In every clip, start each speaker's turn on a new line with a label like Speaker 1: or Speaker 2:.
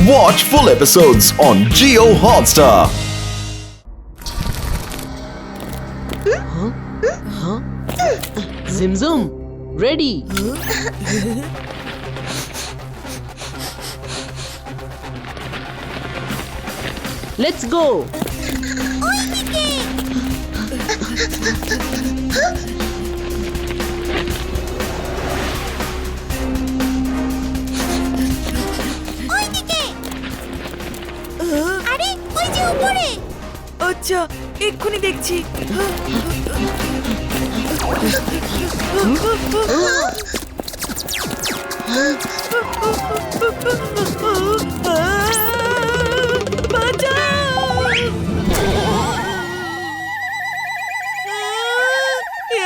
Speaker 1: Watch full episodes on Jio Hotstar.
Speaker 2: Zimzum, ready. Let's go.
Speaker 3: আরে ওই যে উপরে।
Speaker 4: আচ্ছা এক্ষুনি দেখছি।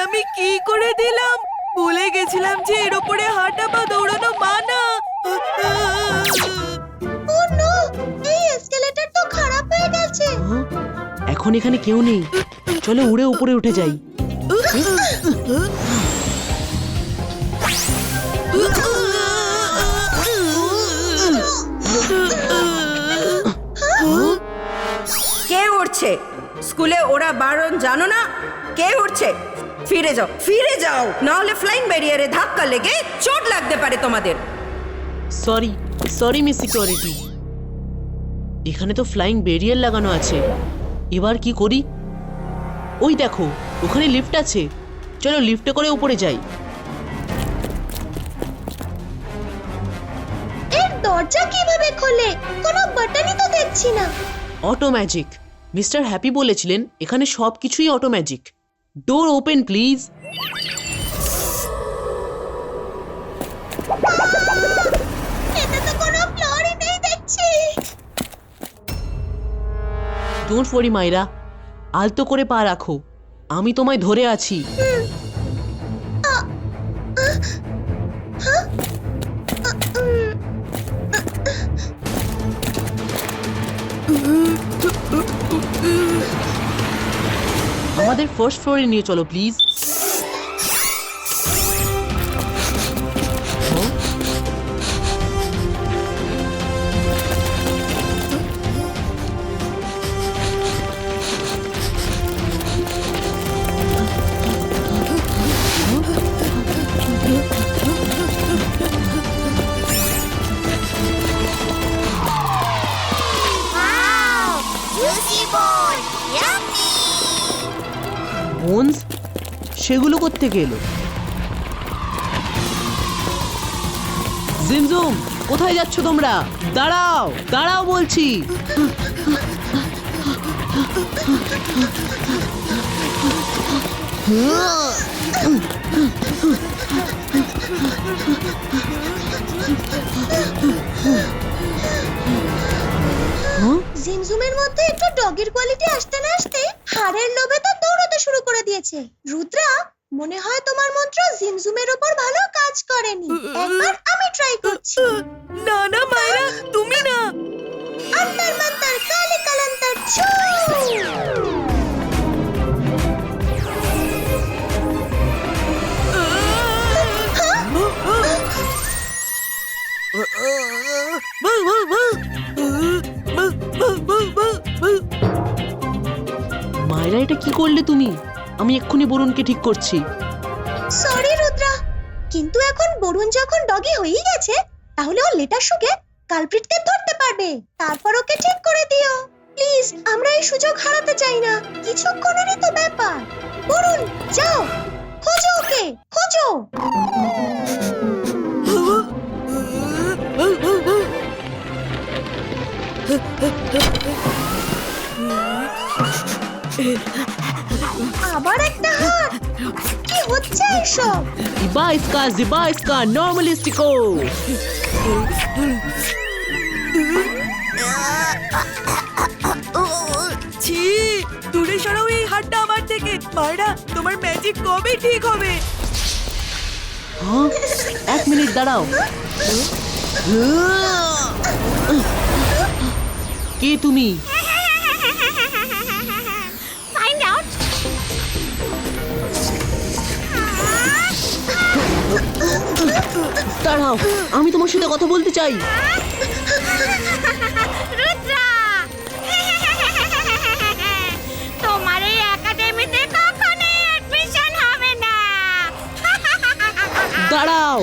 Speaker 4: আমি কি করে দিলাম? ভুলে গেছিলাম যে এর উপরে হাঁটা বা দৌড়ানো মানা।
Speaker 3: ও নো, এই এসকেলেটর তো খারাপ হয়ে গেছে।
Speaker 2: এখন এখানে কেউ নেই, চলো উড়ে উপরে উঠে যাই।
Speaker 5: কে উঠছে? স্কুলে ওরা বারণ জানো না? কে উঠছে? ফিরে যাও, ফিরে যাও, না হলে ফ্লাইং ব্যারিয়ারে ধাক্কা লেগে চোট লাগতে পারে তোমাদের।
Speaker 2: সরি সরি মিস সিকিউরিটি, এখানে তো ফ্লাইং ব্যারিয়ার লাগানো আছে। এবার কি করি? ওই দেখো ওখানে লিফট আছে, চলো লিফটে করে উপরে যাই।
Speaker 3: এর দরজা কিভাবে খোলে? কোনো বাটনই তো দেখছি না।
Speaker 2: অটো ম্যাজিক, মিস্টার হ্যাপি বলেছিলেন এখানে সব কিছুই auto magic. Door open please.
Speaker 3: এতে তো কোনো ফ্লোরই নেই দেখছি।
Speaker 2: ডোন্ট ওয়ারি মাইরা, আলতো করে পা রাখো, আমি তোমায় ধরে আছি। আমাদের ফার্স্ট ফ্লোরে নিয়ে চলো please.
Speaker 3: Wow, juicy ball, yummy.
Speaker 2: Bones, সেগুলো কোত্থেকে এলো? জিমজুম, কোথায় যাচ্ছ তোমরা? দাঁড়াও দাঁড়াও বলছি।
Speaker 3: জিমজুমের মধ্যে একটু ডগের কোয়ালিটি আসতে না আসতে হাড়ের লোভে তো দৌড়াতে শুরু করে দিয়েছে। রুদ্রা, মনে হয় তোমার মন্ত্র জিমজুমের উপর ভালো কাজ করেনি। একবার আমি ট্রাই করছি।
Speaker 4: না না মায়েরা, তুমি না।
Speaker 3: অন্তর মন্তর কালে কালান্তর ছু।
Speaker 2: মায়েরা এটা কি করলে তুমি? আমি এক্ষুনি বরুণকে ঠিক করছি।
Speaker 3: সরি রুদ্রা, কিন্তু এখন বরুণ যখন ডগি হয়ে গেছে, তাহলে ও লেটার শুকে কালপ্রিটকে ধরতে পারবে। তারপর ওকে ঠিক করে দিও প্লিজ। আমরা এই সুযোগ হারাতে চাই না, কিছুক্ষণেরই তো ব্যাপার। বরুণ, যাও, খোঁজো ওকে, খোঁজো। আবার একটা হাত, কি হচ্ছে এসব?
Speaker 2: জিবা ইসকা নর্মালিস্টিকো।
Speaker 4: ছি, দূরে সরাও এই হাতটা আমার থেকে। মায়েরা, তোমার ম্যাজিক কবে ঠিক হবে?
Speaker 2: হ্যাঁ, এক মিনিট দাঁড়াও। কে তুমি?
Speaker 3: Find out.
Speaker 2: দাঁড়াও, আমি তোমার সাথে কথা বলতে চাই। দাঁড়াও।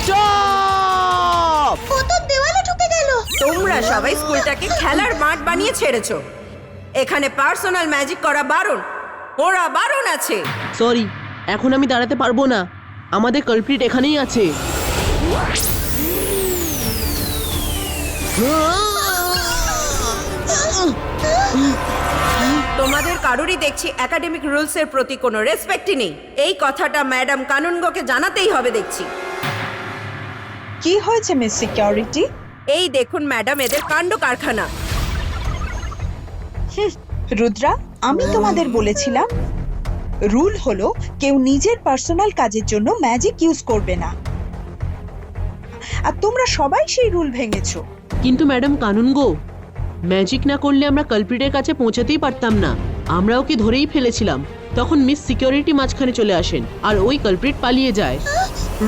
Speaker 2: Stop!
Speaker 3: ও তো দেওয়ালে ঢুকে গেল।
Speaker 5: তোমরা সবাই স্কুলটাকে খেলার মাঠ বানিয়ে ছেড়েছো। এখানে পার্সোনাল ম্যাজিক করা বারণ। ওরা বারণ আছে।
Speaker 2: সরি, এখন আমি দাঁড়াতে পারবো না। আমাদের কালপ্রিট এখানেই আছে।
Speaker 5: তোমাদের কারোরই দেখছি একাডেমিক রুলসের প্রতি কোনো রেসপেক্টই নেই। এই কথাটা ম্যাডাম কানুনগোকে জানাতেই হবে দেখছি।
Speaker 6: কি হয়েছে মিস সিকিউরিটি?
Speaker 5: এই দেখুন ম্যাডাম, এদের কাণ্ড কারখানা।
Speaker 6: রুদ্রা, আমি তোমাদের বলেছিলাম রুল হলো কেউ নিজের পার্সোনাল কাজের জন্য ম্যাজিক ইউজ করবে না, আর তোমরা সবাই সেই রুল ভেঙেছো।
Speaker 2: কিন্তু ম্যাডাম কানুনগো, ম্যাজিক না করলে আমরা কালপ্রিটের কাছে পৌঁছাতেই পারতাম না। আমরা ওকে ধরেই ফেলেছিলাম। তখন মিস সিকিউরিটি মাঝখানে চলে আসেন আর ওই কালপ্রিট পালিয়ে যায়।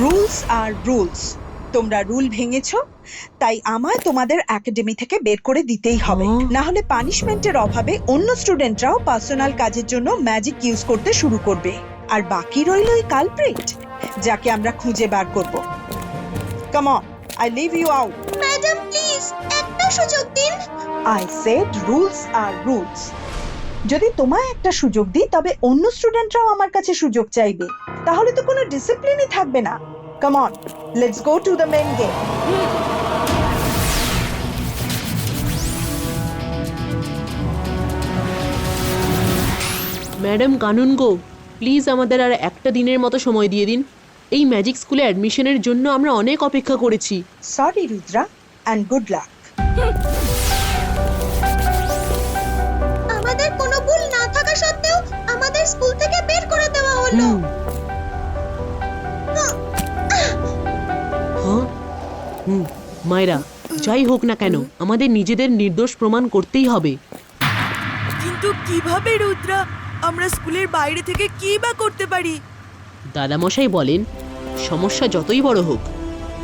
Speaker 6: Rules are rules. তোমরা রুল ভেঙেছো, তাই আমায় তোমাদের একাডেমি থেকে বের করে দিতেই হবে। না হলে পানিশমেন্টের অভাবে অন্য স্টুডেন্টরাও পার্সোনাল কাজের জন্য ম্যাজিক ইউজ করতে শুরু করবে, আর বাকি রইল ওই কালপ্রিট, যাকে আমরা খুঁজে বার করব। Come on, I leave you out.
Speaker 3: Madam please একটা সুযোগ দিন।
Speaker 6: I said rules are rules. যদি তোমায় একটা সুযোগ দিই তবে অন্য স্টুডেন্টরাও আমার কাছে সুযোগ চাইবে, তাহলে তো কোনো ডিসিপ্লিনই থাকবে না। Come on, let's go to the main game.
Speaker 2: Madam Kanungo, please আমাদের আর একটা দিনের মতো সময় দিয়ে দিন। এই ম্যাজিক স্কুলে অ্যাডমিশনের জন্য আমরা অনেক অপেক্ষা করেছি।
Speaker 6: Sorry Rudra, and good luck.
Speaker 3: আমাদের কোনো ভুল না থাকা সত্ত্বেও আমাদের স্কুল থেকে বের করে দেওয়া হলো।
Speaker 2: মায়েরা, যাই হোক না কেন আমাদের নিজেদের নির্দোষ প্রমাণ করতেই হবে।
Speaker 4: কিন্তু কিভাবে রুদ্রা? আমরা স্কুলের বাইরে থেকে কি বা করতে পারি?
Speaker 2: দাদামশাই বলেন, সমস্যা যতই বড় হোক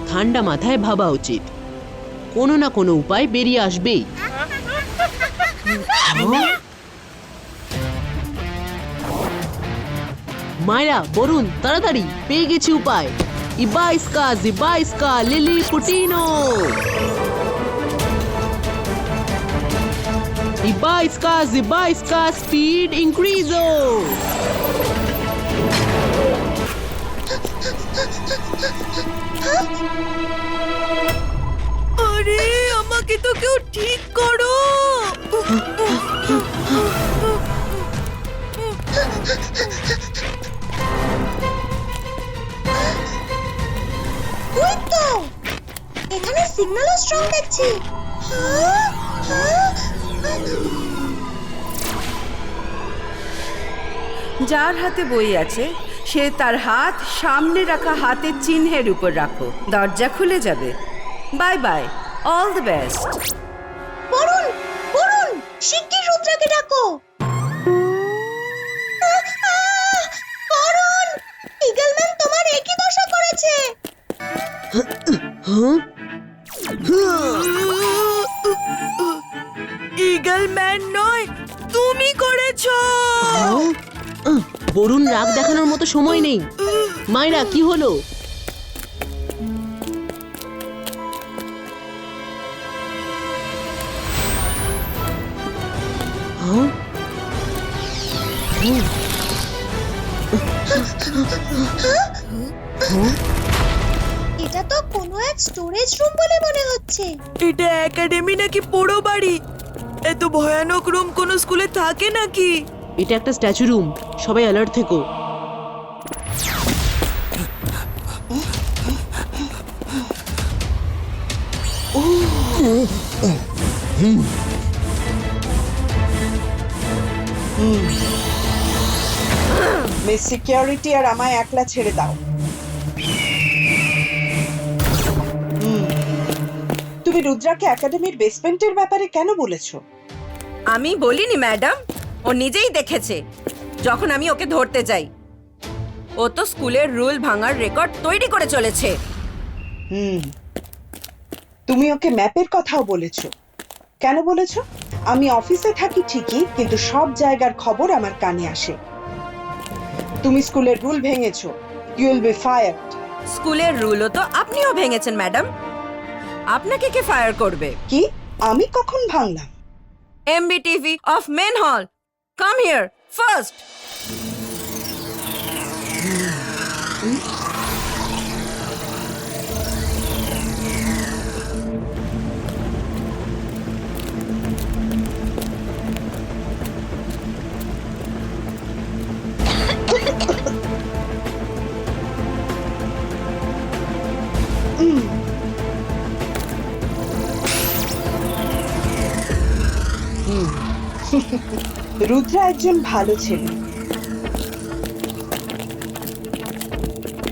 Speaker 2: ঠান্ডা মাথায় ভাবা উচিত। কোনো না কোনো উপায় বেরিয়ে আসবেই। মায়েরা, বরুণ, তাড়াতাড়ি, পেয়ে গেছি উপায়। ইবাইস্কা জিবাইস্কা লিলি পুটিনো। ইবাইস্কা জিবাইস্কা স্পিড ইনক্রিজো।
Speaker 4: আরে আমাকে তো কেউ ঠিক করো।
Speaker 3: ওই তো, এখানে সিগন্যালও স্ট্রং দেখছি।
Speaker 5: যার হাতে বই আছে সে তার হাত সামনে রাখা হাতের চিহ্নের উপর রাখো, দরজা খুলে যাবে। Bye bye, all the best.
Speaker 3: Barun, Barun, শিগগির রুদ্রাকে ডাকো। বরুণ, ইগলম্যান তোমার একই দশা করেছে।
Speaker 4: ইগল ম্যান নয়, তুমি করেছো।
Speaker 2: বরুণ, রাগ দেখানোর মতো সময় নেই। মায়েরা, কি হলো?
Speaker 3: এটা তো কোনো এক স্টোরেজ রুম বলে মনে হচ্ছে।
Speaker 4: এটা একাডেমি নাকি পোড়ো বাড়ি? এত ভয়ানক রুম কোনো স্কুলে থাকে নাকি?
Speaker 2: এটা একটা স্ট্যাচু রুম। সবাই অ্যালার্ট থেকো।
Speaker 6: মিস সিকিউরিটি, আর আমায় একলা ছেড়ে দাও। তুমি রুদ্রাকে একাডেমির বেসমেন্টের ব্যাপারে কেন বলেছো?
Speaker 5: আমি বলিনি ম্যাডাম, ও নিজেই দেখেছে যখন আমি ওকে ধরতে যাই। ও তো স্কুলের রুল ভাঙার রেকর্ড তৈরি করে চলেছে।
Speaker 6: তুমি ওকে ম্যাপের কথাও বলেছো। কেন বলেছো? আমি অফিসে থাকি ঠিকই, কিন্তু সব জায়গার খবর আমার কানে আসে। তুমি স্কুলের রুল ভেঙেছো, ইউ উইল বি ফায়ার্ড।
Speaker 5: স্কুলের রুলও তো আপনিও ভেঙেছেন ম্যাডাম, আপনাকে কে ফায়ার করবে?
Speaker 6: কি? আমি কখন ভাঙলাম?
Speaker 5: MBTV of Main Hall, come here first.
Speaker 6: Rudra একজন ভালো ছেলে।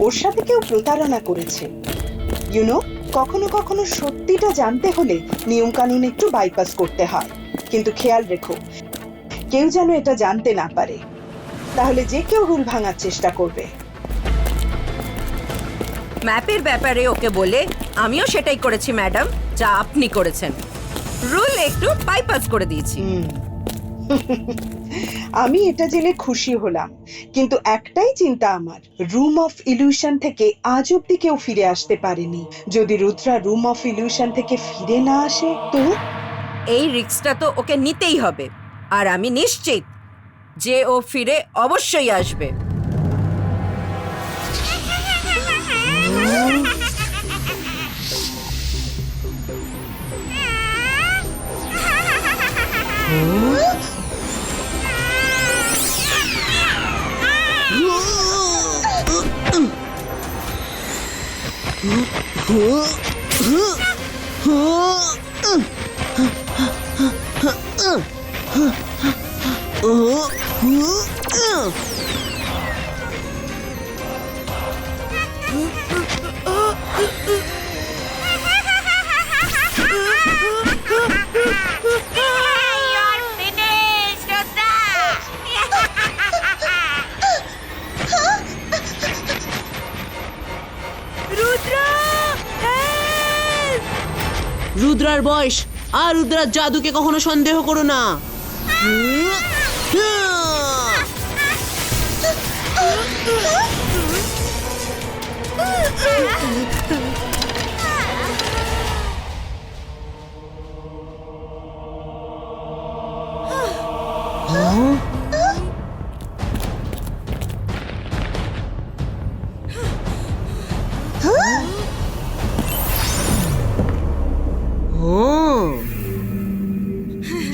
Speaker 6: ওর সাথে কেউ প্রতারণা করেছে। ইউনো, কখনো কখনো সত্যিটা জানতে হলে নিয়ম কানুন একটু বাইপাস করতে হয়। কিন্তু খেয়াল রেখো, কেউ যেন এটা জানতে না পারে, তাহলে যে কেউ রুল ভাঙার চেষ্টা করবে।
Speaker 5: ম্যাপের ব্যাপারে ওকে বলে আমিও সেটাই করেছি ম্যাডাম, যা আপনি করেছেন। রুল একটু বাইপাস করে দিয়েছি।
Speaker 6: আমি এটা জেনে খুশি হলাম, কিন্তু একটাই চিন্তা আমার, রুম অফ ইলিউশন থেকে আজ অব্দি কেউ ফিরে আসতে পারেনি। যদি রুদ্রা রুম অফ ইলিউশন থেকে ফিরে না আসে তো?
Speaker 5: এই রিস্কটা তো ওকে নিতেই হবে, আর আমি নিশ্চিত যে ও ফিরে অবশ্যই আসবে।
Speaker 2: রুদ্রার বয়স আর রুদ্রার জাদুকে কখনো সন্দেহ করো না।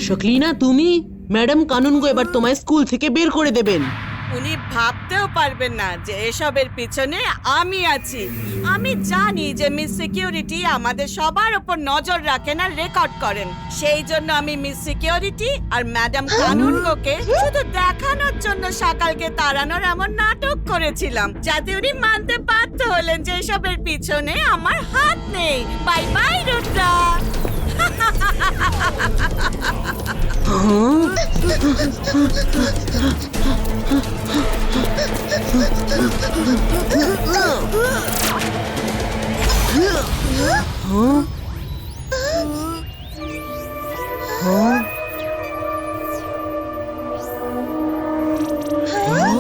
Speaker 2: শকলিনা, তুমি ম্যাডাম কানুনগো এবার তোমায় স্কুল থেকে বের করে দেবেন।
Speaker 4: উনি ভাবতেও পারবেন না যে এসবের পিছনে আমি আছি। আমি জানি যে মিস সিকিউরিটি আমাদের সবার উপর নজর রাখেন আর রেকর্ড করেন। সেই জন্য আমি মিস সিকিউরিটি আর ম্যাডাম কানুনগোকে শুধু দেখানোর জন্য সকালকে তাড়ানোর এমন নাটক করেছিলাম, যাতে উনি মানতে বাধ্য হলেন যে এসবের পিছনে আমার হাত নেই। Bye bye Rudra.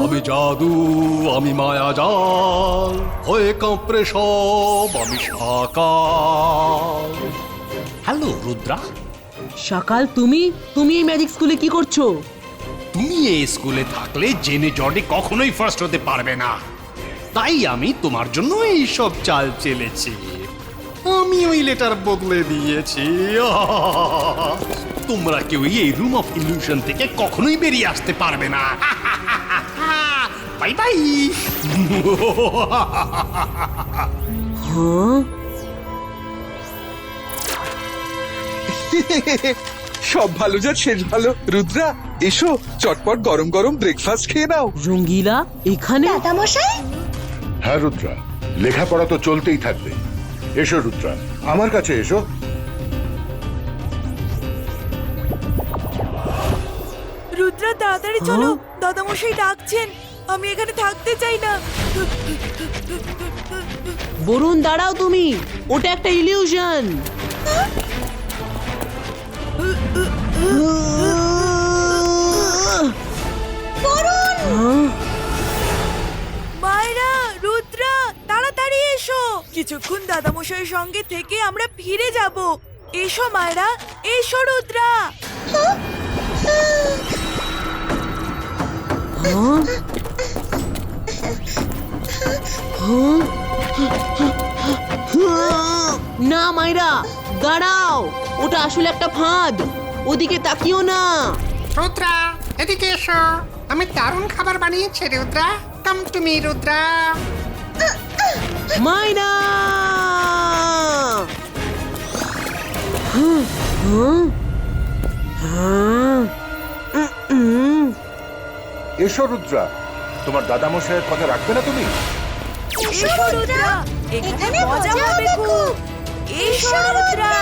Speaker 7: আমি জাদু, আমি মায়াজাল, হয়ে কাঁপড়ে সব আমি সাকাল। হ্যালো রুদ্রা।
Speaker 2: সকাল, তুমি এই ম্যাজিক স্কুলে কি করছো?
Speaker 7: তুমি এই স্কুলে থাকলে জেনে জর্ডে কখনোই ফার্স্ট হতে পারবে না, তাই আমি তোমার জন্য এই সব চাল চেলেছি। আমি ওই লেটার বদলে দিয়েছি। তোমরা কেউ এই রুম অফ ইলিউশন থেকে কখনোই বেরিয়ে আসতে পারবে না। Bye bye.
Speaker 8: সব ভালো যা শেষ ভালো। রুদ্রা, এসো, চটপট গরম গরম ব্রেকফাস্ট খেয়ে নাও।
Speaker 2: রঙ্গিলা এখানে?
Speaker 3: দাদা মশাই,
Speaker 9: হ্যাঁ রুদ্রা, লেখাপড়া তো চলতেই থাকবে। এসো রুদ্রা, আমার কাছে এসো।
Speaker 4: রুদ্রা তাড়াতাড়ি চলো, দাদামশাই ডাকছেন।
Speaker 5: আমি এখানে থাকতে চাই না।
Speaker 2: বরুণ দাঁড়াও তুমি, ওটা একটা ইলিউশন।
Speaker 5: মায়েরা, রুদ্রা, তাড়াতাড়ি এসো। কিছুক্ষণ দাদামশাইয়ের সঙ্গে থেকে আমরা ফিরে যাব। এসো মায়েরা, এসো রুদ্রা।
Speaker 2: না মাইরা, দাঁড়াও, ওটা আসলে একটা ফাঁদ, ওদিকে তাকিও না।
Speaker 10: রুদ্রা, এদিকে এসো। আমি দারুণ খাবার বানিয়েছি Rudra. Come to me Rudra.
Speaker 2: Maira!
Speaker 9: এসো রুদ্রা, তোমার দাদামশাইয়ের কথা রাখবে না তুমি?
Speaker 5: এসো রুদ্রা, এখানে মজা হবে খুব। এসো রুদ্রা।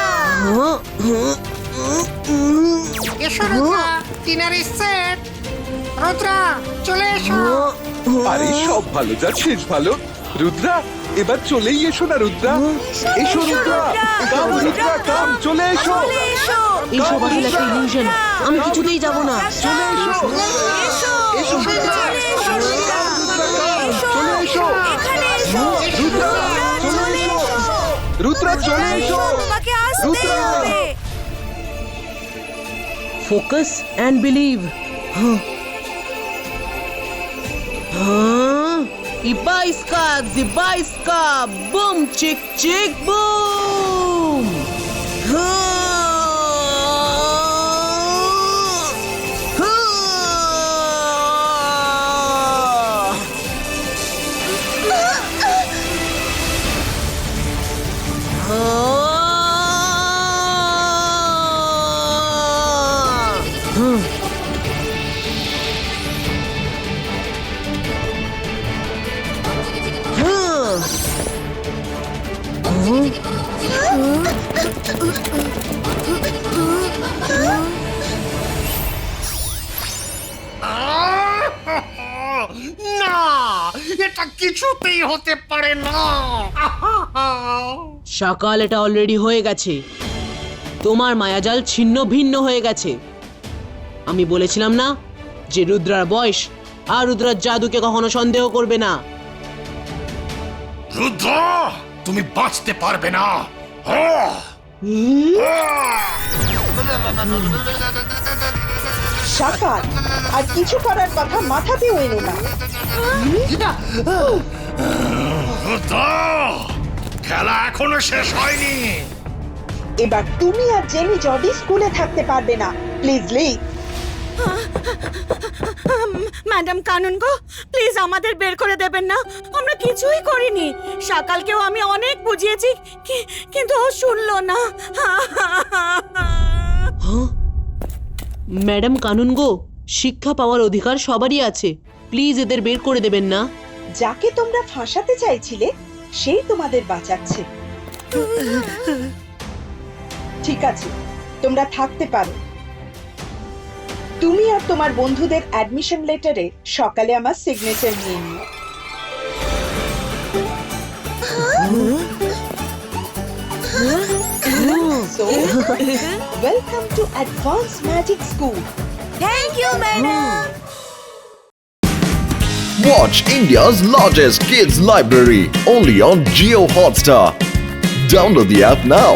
Speaker 10: এসো Rudra, dinner is set. Rudra, চলে এসো।
Speaker 8: আরে সব ভালো যার শেষ ভালো। রুদ্রা, এবার চলেই এসো না রুদ্রা। এসো রুদ্রা, কাম রুদ্রা, কাম, চলে এসো।
Speaker 5: এসো।
Speaker 2: এইসব আসলে একটা ইলিউশন, আমি কিছুতেই যাব না।
Speaker 8: চলে এসো।
Speaker 5: এসো।
Speaker 8: এসো রুদ্রা,
Speaker 5: এসো রুদ্রা।
Speaker 8: চলে এসো।
Speaker 5: এখানে এসো।
Speaker 8: রুদ্রা, চলে এসো। রুদ্রা, চলে এসো।
Speaker 5: তোমাকে আসতেই
Speaker 8: রুদ্রা।
Speaker 5: হবে।
Speaker 2: Focus and believe. Ibaiska, Zibaiska, boom, chick, chick, boom.
Speaker 10: না, এটা কিছুতেই হতে পারে না।
Speaker 2: সকাল এটা অলরেডি হয়ে গেছে, তোমার মায়াজাল ছিন্ন ভিন্ন হয়ে গেছে। আমি বলেছিলাম না যে রুদ্রার বয়স আর রুদ্রার জাদুকে কখনো সন্দেহ করবে না।
Speaker 7: রুদ্রা, তুমি বাঁচতে পারবে না।
Speaker 6: সকাল আর কিছু করার কথা মাথাতেও এলো না।
Speaker 7: রুদ্রা, খেলা এখনো শেষ হয়নি।
Speaker 6: এবার তুমি আর জেনি জডি স্কুলে থাকতে পারবে না। Please leave.
Speaker 4: ম্যাডাম কানুন গো, প্লিজ আমাদের বের করে দেবেন না। আমরা কিছুই করিনি। সকালকেও আমি অনেক বুঝিয়েছি, কিন্তু ও শুনলো না।
Speaker 2: ম্যাডাম কানুন গো, শিক্ষা পাওয়ার অধিকার সবারই আছে, প্লিজ এদের বের করে দেবেন না।
Speaker 6: যাকে তোমরা ফাঁসাতে চাইছিলে সেই তোমাদের বাঁচাচ্ছে। ঠিক আছে, তোমরা থাকতে পারো। তুমি আর তোমার বন্ধুদের অ্যাডমিশন লেটারে সকালে আমার সিগনেচার নিয়ে নিও। So, welcome to Advanced Magic School.
Speaker 5: Thank you madam.
Speaker 1: Watch India's largest kids library only on Jio Hotstar. Download the app now.